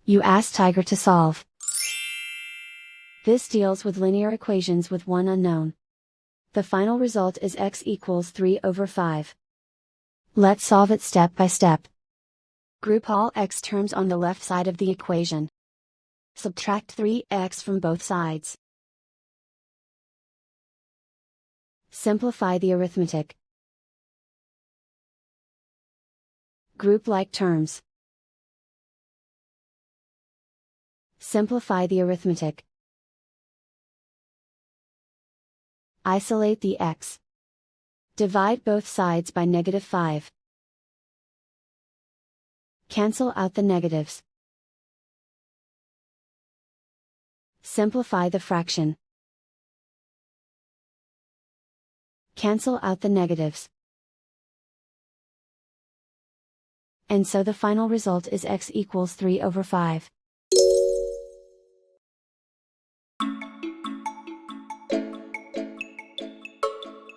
You ask Tiger to solve. This deals with linear equations with one unknown. The final result is x equals 3/5. Let's solve it step by step. Group all x terms on the left side of the equation. Subtract 3x from both sides. Simplify the arithmetic. Group like terms. Simplify the arithmetic. Isolate the x. Divide both sides by -5. Cancel out the negatives. Simplify the fraction. Cancel out the negatives. And so the final result is x equals 3/5.